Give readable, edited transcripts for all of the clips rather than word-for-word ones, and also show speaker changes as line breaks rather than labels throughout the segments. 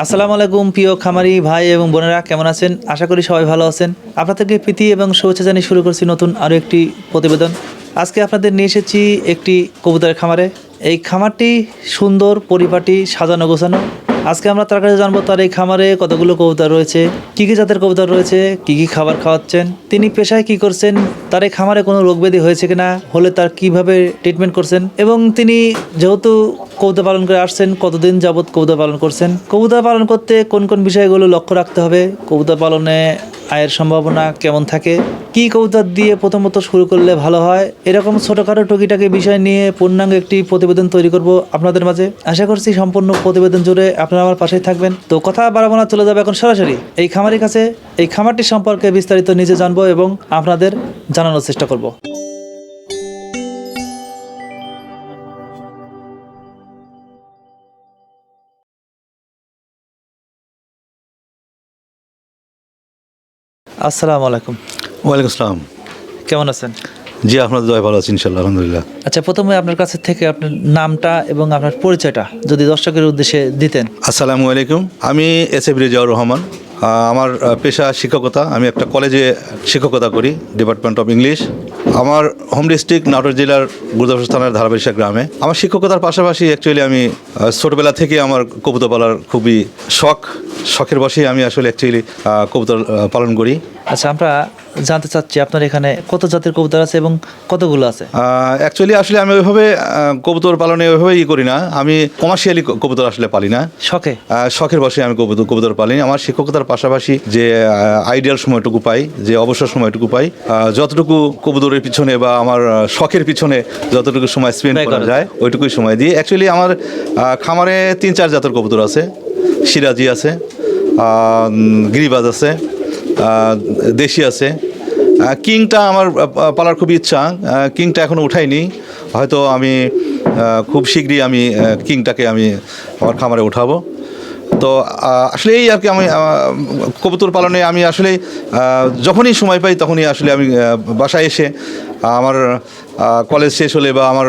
আসসালামু আলাইকুম প্রিয় খামারি ভাই এবং বোনেরা, কেমন আছেন? আশা করি সবাই ভালো আছেন। আপনাদেরকে প্রীতি এবং শুভেচ্ছা জানিয়ে শুরু করছি নতুন আরও একটি প্রতিবেদন। আজকে আপনাদের নিয়ে এসেছি একটি কবুতরের খামারে। এই খামারটি সুন্দর, পরিপাটি, সাজানো গোছানো। আজকে আমরা তার কাছে জানবো তার এই খামারে কতগুলো কবুতর রয়েছে, কী কী জাতের কবুতর রয়েছে, কী কী খাবার খাওয়াচ্ছেন, তিনি পেশায় কী করছেন, তার এই খামারে কোনো রোগব্যাধি হয়েছে কিনা, হলে তার কিভাবে ট্রিটমেন্ট করছেন, এবং তিনি যেহেতু কবুতর পালন করে আসছেন, কতদিন যাবত কবুতর পালন করছেন, কবুতর পালন করতে কোন কোন বিষয়গুলো লক্ষ্য রাখতে হবে, কবুতর পালনে আয়ের সম্ভাবনা কেমন থাকে, কি কবুতর দিয়ে প্রথমত শুরু করলে ভালো হয়, এরকম ছোটোখাটো টুকিটাকি বিষয় নিয়ে পূর্ণাঙ্গ একটি প্রতিবেদন তৈরি করব আপনাদের মাঝে। আশা করছি সম্পূর্ণ প্রতিবেদন জুড়ে আপনারা আমার পাশেই থাকবেন। তো কথা বাড়াবো না, চলে যাবে এখন সরাসরি এই খামারের কাছে। এই খামারটি সম্পর্কে বিস্তারিত নিজে জানবো এবং আপনাদের জানানোর চেষ্টা করব। আসসালামু আলাইকুম।
ওয়ালাইকুম আসসালাম।
কেমন আছেন?
জি, আপনাদের দোয়ায় ভালো আছি ইনশাল্লাহ, আলহামদুলিল্লাহ।
আচ্ছা, প্রথমে আপনার কাছে থেকে আপনার নামটা এবং আপনার পরিচয়টা যদি দর্শকের উদ্দেশ্যে দিতেন।
আসসালামু আলাইকুম। আমি এস এফ রেজাউর রহমান। আমার পেশা শিক্ষকতা। আমি একটা কলেজে শিক্ষকতা করি, ডিপার্টমেন্ট অফ ইংলিশ। আমার হোম ডিস্ট্রিক্ট নাটোর জেলার গুরুদাসপুর থানার ধারাবাহিক গ্রামে। আমার শিক্ষকতার পাশাপাশি অ্যাকচুয়ালি আমি ছোটোবেলা থেকে আমার কবুতর পালার খুবই শখের বশেই আমি আসলে অ্যাকচুয়ালি কবুতর পালন করি।
আচ্ছা, আমরা জানতে চাচ্ছি আপনার এখানে কত জাতের কবুতর আছে এবং কতগুলো আছে?
অ্যাকচুয়ালি আসলে আমি ওইভাবে কবুতর পালনে ওইভাবে করি না। আমি কমার্শিয়ালি কবুতর আসলে পালি না, শখের বসে আমি কবুতর পালি। আমার শিক্ষকতার পাশাপাশি যে আইডিয়াল সময়টুকু পাই, যে অবসর সময়টুকু পাই, যতটুকু কবুতরের পিছনে বা আমার শখের পিছনে যতটুকু সময় স্পেন্ড করা যায় ওইটুকুই সময় দিই। অ্যাকচুয়ালি আমার খামারে 3-4 জাতের কবুতর আছে। সিরাজি আছে, গিরিবাজ আছে, দেশি আছে। কিংটা আমার পালার খুব ইচ্ছা। কিংটা এখনও উঠাইনি, হয়তো আমি খুব শীঘ্রই আমি কিংটাকে আমি আমার খামারে উঠাবো। তো আসলে এই আর কি, আমি কবুতর পালনে আমি আসলে যখনই সময় পাই তখনই আসলে আমি বাসায় এসে আমার কলেজ শেষ হলে বা আমার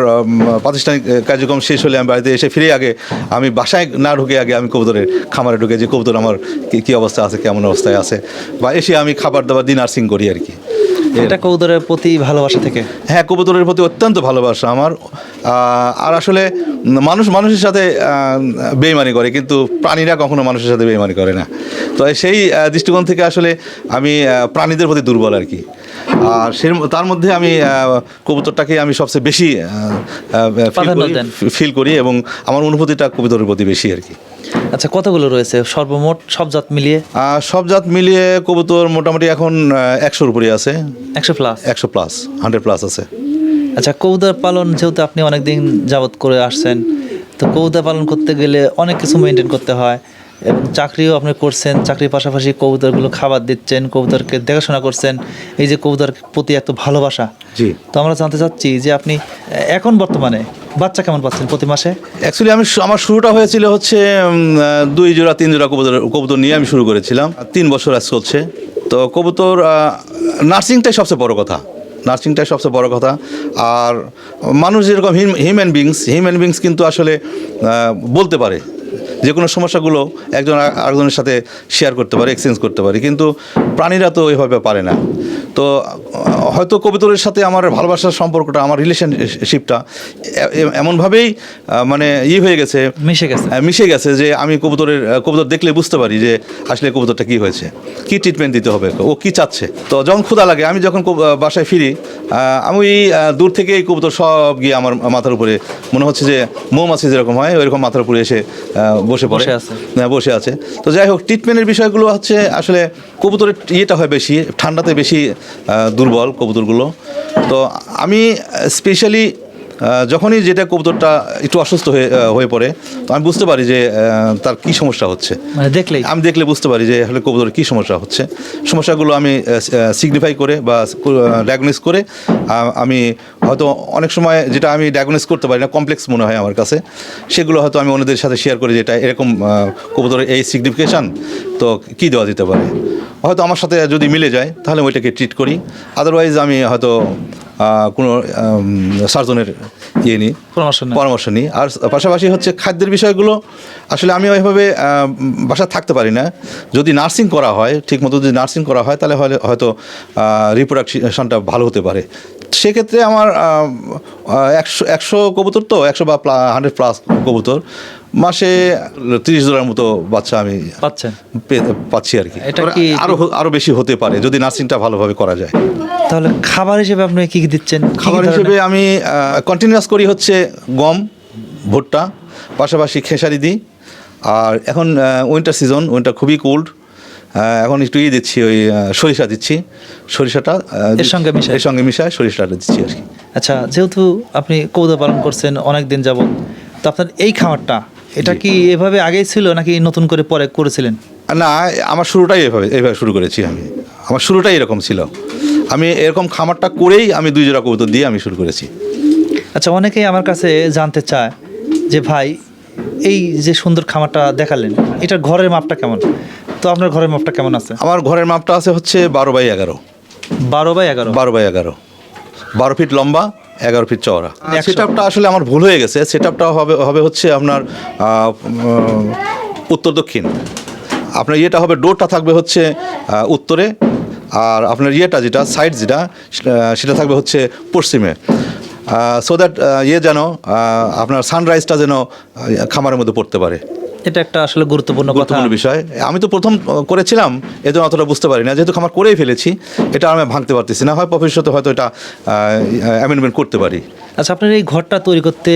প্রাতিষ্ঠানিক কার্যক্রম শেষ হলে আমি বাড়িতে এসে ফিরে আগে আমি বাসায় না ঢুকে আগে আমি কবুতরের খামারে ঢুকে যে কবুতর আমার কী অবস্থা আছে, কেমন অবস্থায় আছে, বা এসে আমি খাবার দাবার দিয়ে নার্সিং করি আর কি।
এটা কবুতরের প্রতি ভালোবাসা থেকে?
হ্যাঁ, কবুতরের প্রতি অত্যন্ত ভালোবাসা আমার। আর আসলে মানুষের সাথে বেইমানি করে, কিন্তু প্রাণীরা কখনো মানুষের সাথে বেইমানি করে না। তো সেই দৃষ্টিকোণ থেকে আসলে আমি প্রাণীদের প্রতি দুর্বল আর কি। আর তার মধ্যে আমি কবুতরটাকে আমি সবচেয়ে বেশি ফিল করি এবং আমার অনুভূতিটা কবুতরের প্রতি বেশি আর কি।
আচ্ছা, কতগুলো রয়েছে সর্বমোট সব জাত মিলিয়ে?
সব জাত মিলিয়ে কবুতর মোটামুটি এখন 100-র উপরে আছে।
100+?
100+ আছে।
আচ্ছা, কবুতর পালন যেহেতু আপনি অনেকদিন যাবত করে আসছেন, তো কবুতর পালন করতে গেলে অনেক কিছু মেনটেন করতে হয় এবং চাকরিও আপনি করছেন, চাকরির পাশাপাশি কবুতরগুলো খাবার দিচ্ছেন, কবুতরকে দেখাশোনা করছেন। এই যে কবুতর প্রতি এত ভালোবাসা,
জি,
তো আমরা জানতে চাচ্ছি যে আপনি এখন বর্তমানে বাচ্চা কেমন পাচ্ছেন প্রতি মাসে?
অ্যাকচুয়ালি আমার শুরুটা হয়েছিল হচ্ছে 2-3 জোড়া কবুতর নিয়ে আমি শুরু করেছিলাম। 3 বছর আজ চলছে। তো কবুতর নার্সিংটাই সবচেয়ে বড় কথা। আর মানুষ যেরকম হিউম্যান বিংস কিন্তু আসলে বলতে পারে, যে কোনো সমস্যাগুলো একজন আরেকজনের সাথে শেয়ার করতে পারে, এক্সচেঞ্জ করতে পারে, কিন্তু প্রাণীরা তো ওইভাবে পারে না। তো হয়তো কবুতরের সাথে আমার ভালোবাসার সম্পর্কটা, আমার রিলেশনশিপটা এমনভাবেই মানে হয়ে গেছে, মিশে গেছে যে আমি কবুতর দেখলে বুঝতে পারি যে আসলে কবুতরটা কী হয়েছে, কী ট্রিটমেন্ট দিতে হবে, ও কী চাচ্ছে। তো যখন ক্ষুধা লাগে, আমি যখন বাসায় ফিরি, আমি দূর থেকেই কবুতর সব গিয়ে আমার মাথার উপরে, মনে হচ্ছে যে মৌমাছি যেরকম হয় ওইরকম মাথার উপরে এসে বসে আছে। তো যাই হোক, ট্রিটমেন্টের বিষয়গুলো হচ্ছে আসলে কবুতরের ইয়েটা হয় বেশি, ঠান্ডাতে বেশি দুর্বল কবুতরগুলো। তো আমি স্পেশালি যখনই যেটা কবুতরটা একটু অসুস্থ হয়ে পড়ে, তো আমি বুঝতে পারি যে তার কী সমস্যা হচ্ছে। আমি দেখলে বুঝতে পারি যে আসলে কবুতরের কী সমস্যা হচ্ছে। সমস্যাগুলো আমি সিগনিফাই করে বা ডায়াগনোস করে, আমি হয়তো অনেক সময় যেটা আমি ডায়াগনোস করতে পারি না, কমপ্লেক্স মনে হয় আমার কাছে, সেগুলো হয়তো আমি অন্যদের সাথে শেয়ার করি যে এটা এরকম কবুতরের এই সিগনিফিকেশান, তো কী দেওয়া যেতে পারে। হয়তো আমার সাথে যদি মিলে যায় তাহলে ওইটাকে ট্রিট করি, আদারওয়াইজ আমি হয়তো কোনো সার্জনের ইয়ে নিই, পরামর্শ নিই। আর পাশাপাশি হচ্ছে খাদ্যের বিষয়গুলো আসলে আমি ওইভাবে বাসায় থাকতে পারি না। যদি নার্সিং করা হয়, ঠিকমতো যদি নার্সিং করা হয়, তাহলে হয়তো রিপ্রোডাকশনটা ভালো হতে পারে। সেক্ষেত্রে আমার 100 কবুতর, তো 100 বা 100+ কবুতর, মাসে 30 জোড়ার মতো বাচ্চা আমি পাচ্ছি আর কি।
এটা কি
আরো বেশি হতে পারে যদি নার্সিংটা ভালোভাবে করা যায়।
তাহলে খাবার হিসেবে আপনি কি কি দিচ্ছেন?
খাবার হিসেবে আমি কন্টিনিউয়াস করি হচ্ছে গম, ভুট্টা, পাশাপাশি খেসারি দিই। আর এখন উইন্টার সিজন, উইন্টার খুবই কোল্ড, এখন একটু দিচ্ছি, ওই সরিষা দিচ্ছি। সরিষাটা
এর সঙ্গে
মিশায় সরিষাটা দিচ্ছি আর কি।
আচ্ছা, যেহেতু আপনি কবুতর পালন করছেন অনেক দিন যাবত, তো আপনার এই খামারটা এটা কি এভাবে আগেই ছিল নাকি নতুন করে পরে করেছিলেন?
না, আমার শুরুটাই এইভাবে শুরু করেছি আমি। আমার শুরুটাই এরকম ছিল। আমি এরকম খামারটা করেই আমি 2 জোড়া কবুতর দিয়ে আমি শুরু করেছি।
আচ্ছা, অনেকেই আমার কাছে জানতে চায় যে ভাই, এই যে সুন্দর খামারটা দেখালেন, এটার ঘরের মাপটা কেমন? তো আপনার ঘরের মাপটা কেমন আছে?
আমার ঘরের মাপটা আছে হচ্ছে 12x11।
12x11?
12x11, 12 ফিট লম্বা, 11 ফিট চওড়া। সেটআপটা আসলে আমার ভুল হয়ে গেছে। সেটআপটা হবে হচ্ছে আপনার উত্তর দক্ষিণ। আপনার ইয়েটা হবে, ডোরটা থাকবে হচ্ছে উত্তরে, আর আপনার ইয়েটা যেটা সাইড সেটা থাকবে হচ্ছে পশ্চিমে। সো দ্যাট যেন আপনার সানরাইজটা যেন খামারের মধ্যে পড়তে পারে।
এটা একটা আসলে গুরুত্বপূর্ণ
বিষয়। আমি তো প্রথম করেছিলাম, এজন্য অতটা বুঝতে পারি না। যেহেতু খামার করেই ফেলেছি, এটা আমি ভাঙতে পারতেছি না। হয় ভবিষ্যতে হয়তো এটা অ্যামেন্ডমেন্ট করতে পারি।
আচ্ছা, আপনার এই ঘরটা তৈরি করতে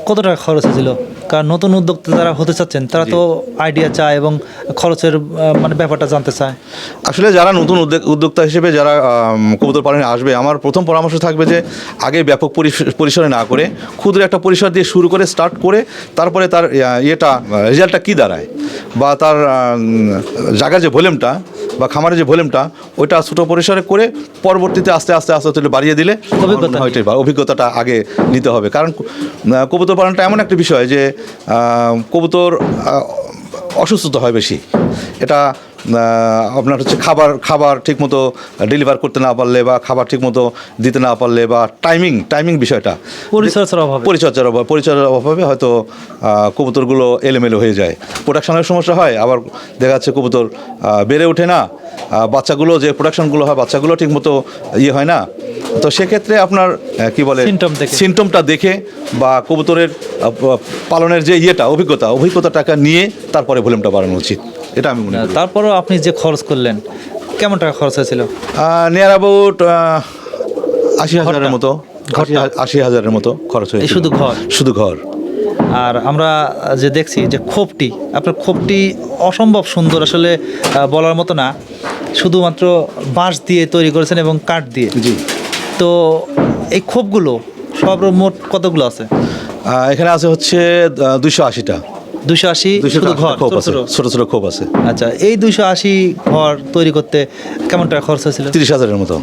কত টাকা খরচ হয়েছিল? কারণ নতুন উদ্যোক্তা যারা হতে চাচ্ছেন তারা তো আইডিয়া চায় এবং খরচের মানে ব্যাপারটা জানতে চায়।
আসলে যারা নতুন উদ্যোক্তা হিসেবে যারা কবুতর পালনে আসবে, আমার প্রথম পরামর্শ থাকবে যে আগে ব্যাপক পরিসরে না করে ক্ষুদ্র একটা পরিসর দিয়ে শুরু করে স্টার্ট করে, তারপরে তার রেজাল্টটা কী দাঁড়ায়, বা তার জায়গার যে ভলিউমটা বা খামারের যে ভলিউমটা, ওইটা ছোটো পরিসরে করে পরবর্তীতে আস্তে আস্তে বাড়িয়ে দিলে অভিজ্ঞতাটা আগে নিতে হবে। কারণ কবুতর পালনটা এমন একটা বিষয় যে কবুতর অসুস্থতা হয় বেশি। এটা আপনার হচ্ছে খাবার ঠিকমতো ডেলিভার করতে না পারলে, বা খাবার ঠিকমতো দিতে না পারলে, বা টাইমিং বিষয়টা, পরিচর্যার অভাবে হয়তো কবুতরগুলো এলোমেলো হয়ে যায়, প্রোডাকশনের সমস্যা হয়। আবার দেখা যাচ্ছে কবুতর বেড়ে ওঠে না, বাচ্চাগুলো যে প্রোডাকশনগুলো হয়, বাচ্চাগুলো ঠিকমতো হয় না। তো সেক্ষেত্রে আপনার কি বলে, সিমটমটা দেখে বা কবুতরের পালনের যে অভিজ্ঞতাটাকে নিয়ে তারপরে ভলিউমটা বাড়ানো উচিত, এটা আমি মনে করি।
তারপরও আপনি যে খরচ করলেন, কেমন টাকা খরচ হয়েছিল?
নিয়ার অ্যাবাউট 80,000-এর মতো, 80,000-এর মতো খরচ হয়েছে। শুধু ঘর।
আর আমরা যে দেখছি যে আপনার খোপটি অসম্ভব সুন্দর, আসলে বলার মতো না। শুধুমাত্র বাঁশ দিয়ে তৈরি করেছেন এবং কাঠ দিয়ে।
জি।
তো এই খোপগুলো সর্বমোট কতগুলো আছে?
এখানে আছে হচ্ছে 280টা।
280 ছোট
ছোট খোপ আছে।
আচ্ছা, এই 280 ঘর তৈরি করতে কেমন টাকা খরচ হয়েছিল?
30,000-এর মতো।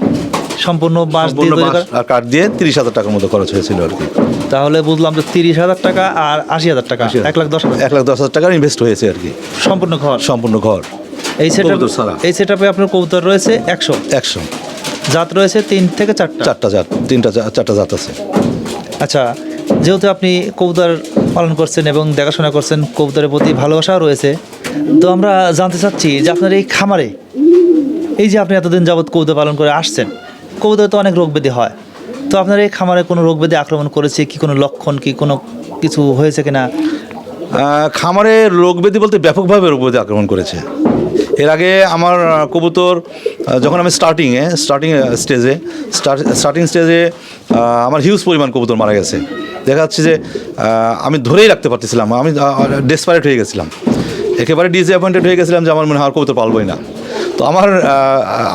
সম্পূর্ণ বাঁশ দিয়ে তৈরি করা
আর কাঠ দিয়ে 30,000 টাকার মতো খরচ হয়েছিল আর কি।
তাহলে বুঝলাম যে 30,000 টাকা আর 80,000 টাকা,
1,10,000 টাকার ইনভেস্ট হয়েছে আর কি। সম্পূর্ণ ঘর।
এই সেটআপে আপনার কবুতর রয়েছে 100 জাত রয়েছে 3 থেকে 4টা জাত।
3-4টা জাত আছে।
আচ্ছা, যেহেতু আপনি কবুতর পালন করছেন এবং দেখাশোনা করছেন, কবুতরের প্রতি ভালোবাসাও রয়েছে, তো আমরা জানতে চাচ্ছি যে আপনার এই খামারে, এই যে আপনি এতদিন যাবৎ কবুতর পালন করে আসছেন, কবুতরে তো অনেক রোগ ব্যাধি হয়, তো আপনার এই খামারে কোনো রোগ ব্যাধি আক্রমণ করেছে কি? কোনো লক্ষণ কি কোনো কিছু হয়েছে কিনা?
খামারে রোগ ব্যাধি বলতে ব্যাপকভাবে রোগ ব্যাধি আক্রমণ করেছে। এর আগে আমার কবুতর যখন আমি স্টার্টিং স্টেজে আমার হিউজ পরিমাণ কবুতর মারা গেছে। দেখা যাচ্ছে যে আমি ধরেই রাখতে পারতেছিলাম, আমি ডেসপারেট হয়ে গেছিলাম, একেবারে ডিসঅ্যাপয়েন্টেড হয়ে গেছিলাম যে আমার মনে হয় আর কবুতর পালবই না। তো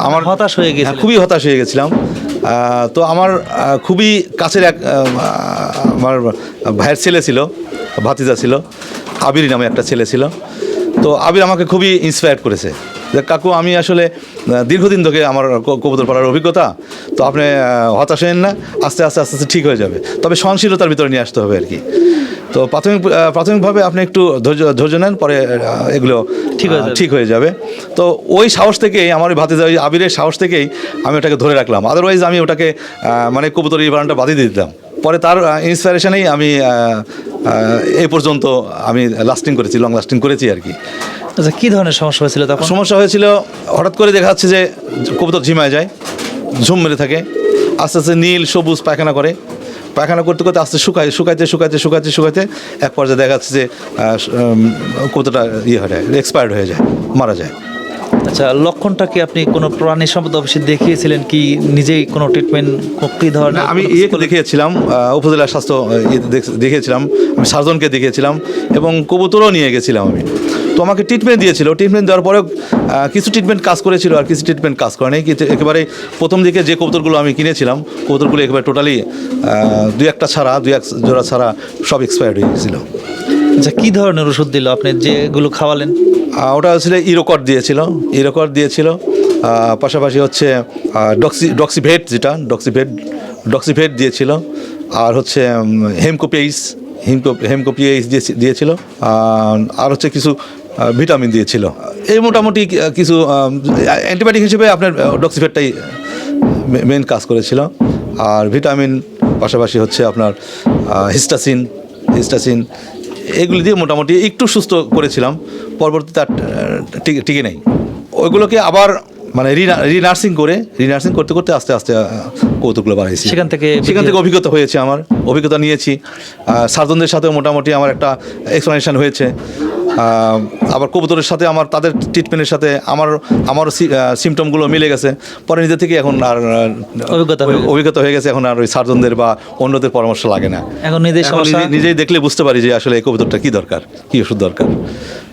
আমার
হতাশ হয়ে গেছে,
খুবই হতাশ হয়ে গেছিলাম। তো আমার খুবই কাছের আমার ভাইয়ের ছেলে ছিল, ভাতিজা ছিল, আবির নামে একটা ছেলে ছিল। তো আবির আমাকে খুবই ইন্সপায়ার করেছে যে কাকু, আমি আসলে দীর্ঘদিন ধরে আমার কবুতর পালার অভিজ্ঞতা, তো আপনি হতাশ হন না, আস্তে আস্তে ঠিক হয়ে যাবে, তবে সহনশীলতার ভিতরে নিয়ে আসতে হবে আর কি। তো প্রাথমিকভাবে আপনি একটু ধৈর্য নেন, পরে এগুলো ঠিক হয়ে যাবে। তো ওই সাহস থেকেই আমার ওই ভাতিজা, ওই আবিরের সাহস থেকেই আমি ওটাকে ধরে রাখলাম। আদারওয়াইজ আমি ওটাকে মানে কবুতর এই বানানটা বাদিয়ে দিতাম। পরে তার ইন্সপিরেশনেই আমি এই পর্যন্ত আমি লং লাস্টিং করেছি আর কি।
আচ্ছা, কী ধরনের সমস্যা হয়েছিল তখন?
সমস্যা হয়েছিল, হঠাৎ করে দেখা যাচ্ছে যে কবুতর ঝিমায় যায়, ঝুম মেরে থাকে, আস্তে আস্তে নীল সবুজ পায়খানা করে, পায়খানা করতে করতে আস্তে শুকাইতে এক পর্যায়ে দেখা যাচ্ছে যে কবুতরটা হয়ে যায়, এক্সপায়ার্ড হয়ে যায়, মারা যায়।
আচ্ছা, লক্ষণটা কি আপনি কোনো প্রাণী সম্পদ অফিসে দেখিয়েছিলেন কি নিজেই কোনো ট্রিটমেন্ট কী ধরনের?
আমি দেখিয়েছিলাম, উপজেলা স্বাস্থ্য দেখিয়েছিলাম, আমি সার্জনকে দেখিয়েছিলাম এবং কবুতরও নিয়ে গেছিলাম আমি। তো আমাকে ট্রিটমেন্ট দিয়েছিল, ট্রিটমেন্ট দেওয়ার পরেও কিছু ট্রিটমেন্ট কাজ করেছিল আর কিছু ট্রিটমেন্ট কাজ করে নাই। একেবারে প্রথম দিকে যে কবুতরগুলো আমি কিনেছিলাম, কবুতরগুলো একেবারে টোটালি দুই এক জোড়া ছাড়া সব এক্সপায়ার্ড হয়ে গেছিলো।
আচ্ছা, কী ধরনের ওষুধ দিল আপনি যেগুলো খাওয়ালেন?
ওটা হচ্ছিল ইরোকট দিয়েছিল, পাশাপাশি হচ্ছে ডক্সিভেট দিয়েছিল, আর হচ্ছে হেমকোপিয়াইস দিয়েছিল, আর হচ্ছে কিছু ভিটামিন দিয়েছিল। এই মোটামুটি কিছু অ্যান্টিবায়োটিক হিসেবে আপনার ডক্সিভেটটাই মেন কাজ করেছিল, আর ভিটামিন পাশাপাশি হচ্ছে আপনার হিস্টাসিন এগুলি দিয়ে মোটামুটি একটু সুস্থ করেছিলাম। পরবর্তীতে আর টিকে নেই। ওইগুলোকে আবার মানে রিনার্সিং করতে করতে আস্তে আস্তে কৌতুকগুলো বাড়াইছি।
সেখান থেকে
অভিজ্ঞতা হয়েছে, আমার অভিজ্ঞতা নিয়েছি। সার্জনদের সাথেও মোটামুটি আমার একটা এক্সপ্লেনেশন হয়েছে। আবার কবুতরের সাথে তাদের ট্রিটমেন্টের সাথে আমারও সিমটমগুলো মিলে গেছে। পরে নিজে থেকে এখন আর অভিজ্ঞতা হয়ে গেছে, এখন আর ওই সার্জনদের বা অন্যদের পরামর্শ লাগে না।
এখন
নিজেই দেখলে বুঝতে পারি যে আসলে এই কবুতরটা কী দরকার, কী ওষুধ দরকার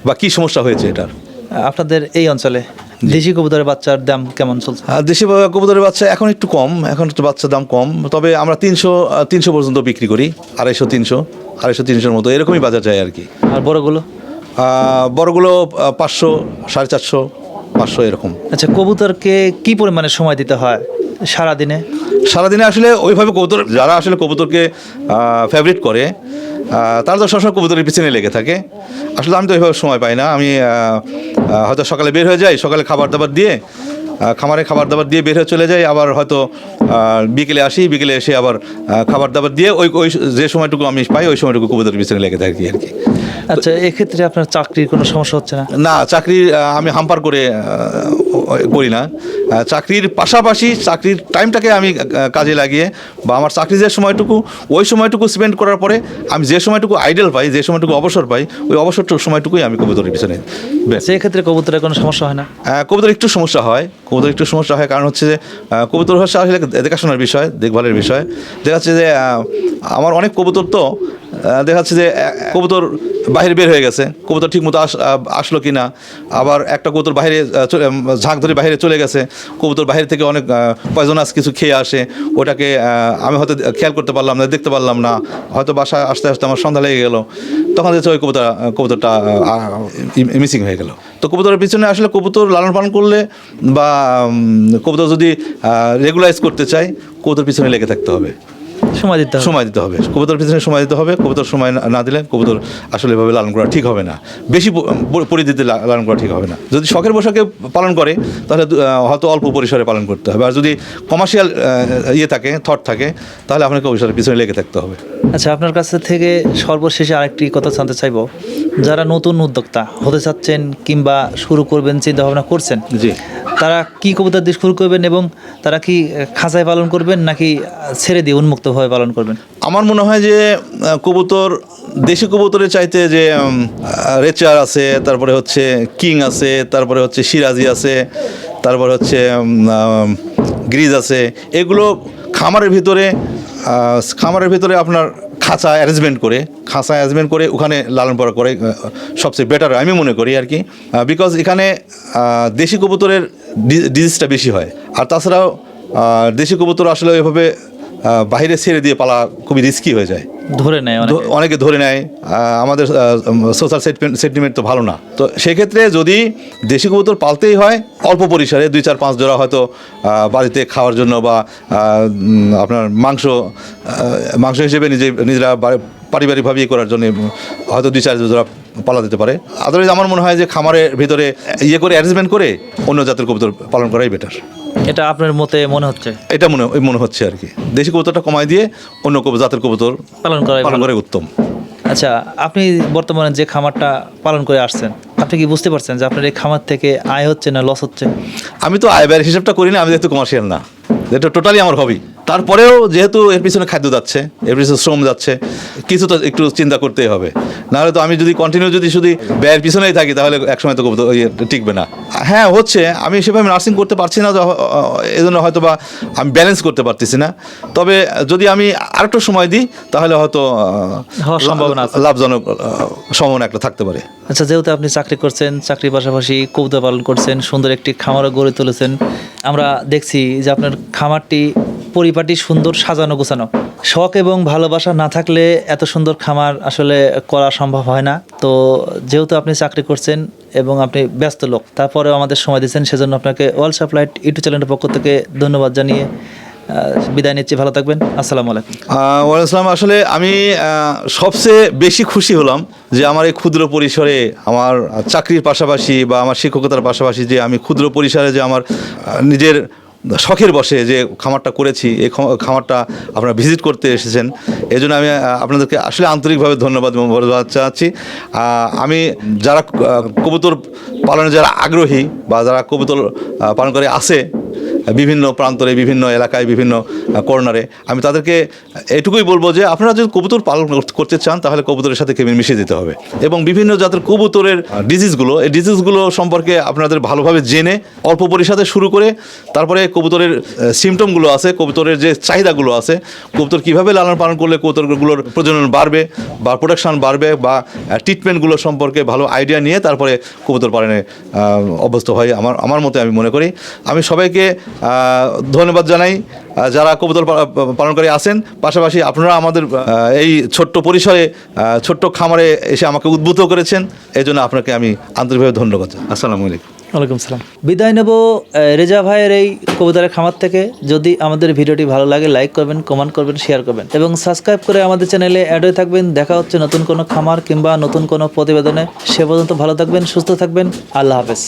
বা কী সমস্যা হয়েছে এটার।
আপনাদের এই অঞ্চলে দেশি কবুতরের বাচ্চার দাম কেমন চলছে?
দেশি কবুতরের বাচ্চা এখন একটু কম, বাচ্চার দাম কম। তবে আমরা 300 পর্যন্ত বিক্রি করি, 250-300 মতো এরকমই বাজার যায় আর কি।
আর বড়গুলো?
বড়গুলো 500, 450, 500 এরকম।
আচ্ছা, কবুতরকে কি পরিমাণে সময় দিতে হয় সারাদিনে?
আসলে ওইভাবে যারা আসলে কবুতরকে ফেভারিট করে তারা তো সবসময় কবুতরের পিছনে লেগে থাকে। আসলে আমি তো ওইভাবে সময় পাই না। আমি হয়তো সকালে বের হয়ে যাই, সকালে খাবার দাবার দিয়ে বের হয়ে চলে যাই, আবার হয়তো বিকেলে এসে আবার খাবার দাবার দিয়ে ওই যে সময়টুকু আমি পাই ওই সময়টুকু কবুতরের পিছনে লেগে থাকি আর কি।
আচ্ছা, এক্ষেত্রে আপনার চাকরির কোনো সমস্যা হচ্ছে না?
না, আমি হাম্পার করি না। চাকরির পাশাপাশি চাকরির টাইমটাকে আমি কাজে লাগিয়ে বা আমার চাকরি যে সময়টুকু স্পেন্ড করার পরে আমি যে সময়টুকু আইডল পাই, যে সময়টুকু অবসর পাই, ওই অবসরটুকু সময়টুকুই আমি কবুতরের পিছনে।
সেক্ষেত্রে কবুতরের কোনো সমস্যা হয় না?
কবুতর একটু সমস্যা হয়, কারণ হচ্ছে যে কবুতর হচ্ছে আসলে দেখাশোনার বিষয়, দেখভালের বিষয়। দেখা যাচ্ছে যে আমার অনেক কবুতর তো দেখা যাচ্ছে যে কবুতর বাইরে বের হয়ে গেছে, কবুতর ঠিক মতো আসলো কি না, আবার একটা কবুতর বাইরে ঝাঁক ধরে বাইরে চলে গেছে, কবুতর বাইরে থেকে অনেক পয়জনাস কিছু খেয়ে আসে, ওটাকে আমি হয়তো খেয়াল করতে পারলাম না, দেখতে পারলাম না, হয়তো বাসায় আসতে আসতে আমার সন্ধ্যা লেগে গেল, তখন দেখছি ওই কবুতরটা মিসিং হয়ে গেল। তো কবুতরের পিছনে আসলে কবুতর লালন পালন করলে বা কবুতর যদি রেগুলারাইজ করতে চাই, কবুতর পিছনে লেগে থাকতে হবে, সময় দিতে হবে কবুতর পিছনে সময় দিতে হবে। কবুতর সময় না দিলে কবুতর আসলে এভাবে লালন করা ঠিক হবে না, বেশি পরিধিতে লালন করা ঠিক হবে না। যদি শখের বশকে পালন করে তাহলে হয়তো অল্প পরিসরে পালন করতে হবে, আর যদি কমার্শিয়াল থট থাকে তাহলে আপনাকে অবসরের পিছনে লেগে থাকতে হবে।
আচ্ছা, আপনার কাছ থেকে সর্বশেষে আরেকটি কথা জানতে চাইবো, যারা নতুন উদ্যোক্তা হতে চাচ্ছেন কিংবা শুরু করবেন চিন্তা ভাবনা করছেন,
জি,
তারা কি কবুতর দিয়ে শুরু করবেন এবং তারা কি খাঁচায় পালন করবেন নাকি ছেড়ে দিয়ে উন্মুক্তভাবে পালন করবেন?
আমার মনে হয় যে কবুতর দেশি কবুতরের চাইতে যে রেচার আছে, তারপরে হচ্ছে কিং আছে, তারপরে হচ্ছে সিরাজি আছে, তারপরে হচ্ছে গ্রিজ আছে, এগুলো খামারের ভিতরে আপনার খাঁচা অ্যারেঞ্জমেন্ট করে ওখানে লালন পালন করে সবচেয়ে বেটার আমি মনে করি আর কি। বিকজ এখানে দেশি কবুতরের ডিজিজটা বেশি হয়, আর তাছাড়াও দেশি কবুতর আসলে এভাবে বাইরে ছেড়ে দিয়ে পালা খুবই রিস্কি হয়ে যায়, অনেকে ধরে নেয়। আমাদের সোশ্যাল সেন্টিমেন্ট তো ভালো না। তো সেক্ষেত্রে যদি দেশি কবুতর পালতেই হয় অল্প পরিসরে 2-4-5 জোড়া হয়তো বাড়িতে খাওয়ার জন্য বা আপনার মাংস হিসেবে নিজেরা পারিবারিকভাবে ইয়ে করার জন্য হয়তো 2-4 জোড়া পালা দিতে পারে। আদারওয়াইজ আমার মনে হয় যে খামারের ভিতরে ইয়ে করে অ্যারেঞ্জমেন্ট করে অন্য জাতের কবুতর পালন করাই বেটার।
এটা আপনার মতে মনে হচ্ছে?
এটা মনে হচ্ছে আর কি, দেশি কবুতরটা কমাই দিয়ে অন্য জাতের কবুতর
পালন
করাই উত্তম।
আচ্ছা, আপনি বর্তমানে যে খামারটা পালন করে আসছেন, আপনি কি বুঝতে পারছেন যে আপনার এই খামার থেকে আয় হচ্ছে না লস হচ্ছে?
আমি তো আয় ব্যয়ের হিসাবটা করি না, আমি যেহেতু কমার্শিয়াল না, এটা টোটালি আমার হবি। তারপরেও যেহেতু এর পিছনে খাদ্য যাচ্ছে, এর পিছনে শ্রম যাচ্ছে, কিছু তো একটু চিন্তা করতেই হবে। নাহলে তো আমি যদি কন্টিনিউ যদি শুধু ব্যয়ের পিছনেই থাকি তাহলে একসময় তো টিকবে না। হ্যাঁ হচ্ছে, আমি সেভাবে নার্সিং করতে পারছি না, এই জন্য হয়তো বা আমি ব্যালেন্স করতে পারতেছি না। তবে যদি আমি আরেকটু সময় দিই তাহলে হয়তো লাভজনক সম্ভাবনা একটা থাকতে পারে।
আচ্ছা, যেহেতু আপনি চাকরি করছেন, চাকরির পাশাপাশি কবুতর পালন করছেন, সুন্দর একটি খামারও গড়ে তুলেছেন, আমরা দেখছি যে আপনার খামারটি পরিপাটি, সুন্দর, সাজানো গোছানো। শখ এবং ভালোবাসা না থাকলে এত সুন্দর খামার আসলে করা সম্ভব হয় না। তো যেহেতু আপনি চাকরি করছেন এবং আপনি ব্যস্ত লোক, তারপরেও আমাদের সময় দিচ্ছেন, সেজন্য আপনাকে ওয়ার্ল্ড সাপ্লাইট ইউটিউব চ্যানেলের পক্ষ থেকে ধন্যবাদ জানিয়ে বিদায় নিচ্ছি। ভালো থাকবেন। আসসালামু আলাইকুম।
ওয়ালাইকুম। আসলে আমি সবচেয়ে বেশি খুশি হলাম যে আমার এই ক্ষুদ্র পরিসরে, আমার চাকরির পাশাপাশি বা আমার শিক্ষকতার পাশাপাশি যে আমি ক্ষুদ্র পরিসরে যে আমার নিজের শখের বসে যে খামারটা করেছি, এই খামারটা আপনারা ভিজিট করতে এসেছেন, এই জন্য আমি আপনাদেরকে আসলে আন্তরিকভাবে ধন্যবাদ চাচ্ছি। আমি যারা কবুতর পালনে যারা আগ্রহী বা যারা কবুতর পালন করে আছে বিভিন্ন প্রান্তরে, বিভিন্ন এলাকায়, বিভিন্ন কর্নারে, আমি তাদেরকে এটুকুই বলবো যে আপনারা যদি কবুতর পালন করতে চান তাহলে কবুতরের সাথে কেমিন মিশিয়ে দিতে হবে এবং বিভিন্ন জাতের কবুতরের ডিজিজগুলো, এই ডিজিজগুলো সম্পর্কে আপনাদের ভালোভাবে জেনে অল্প পরিসরে শুরু করে তারপরে কবুতরের সিমটমগুলো আছে, কবুতরের যে চাহিদাগুলো আছে, কবুতর কীভাবে লালন পালন করলে কবুতরগুলোর প্রজনন বাড়বে বা প্রোডাকশান বাড়বে বা ট্রিটমেন্টগুলো সম্পর্কে ভালো আইডিয়া নিয়ে তারপরে কবুতর পালনে অভ্যস্ত হয় আমার মতে আমি মনে করি। আমি সবাইকে ধন্যবাদ জানাই যারা কবুতর পালনকারী আছেন, পাশাপাশি আপনারা আমাদের এই ছোট্ট পরিসরে ছোট্ট খামারে এসে আমাকে উদ্বুদ্ধ করেছেন, এই জন্য আপনাকে আমি আন্তরিকভাবে ধন্যবাদ। আসসালামু আলাইকুম।
ওয়ালাইকুম সালাম। বিদায় নেব রেজা ভাইয়ের এই কবুতরের খামার থেকে। যদি আমাদের ভিডিওটি ভালো লাগে লাইক করবেন, কমেন্ট করবেন, শেয়ার করবেন এবং সাবস্ক্রাইব করে আমাদের চ্যানেলে অ্যাড হয়ে থাকবেন। দেখা হচ্ছে নতুন কোনো খামার কিংবা নতুন কোনো প্রতিবেদনে। সে পর্যন্ত ভালো থাকবেন, সুস্থ থাকবেন। আল্লাহ হাফেজ।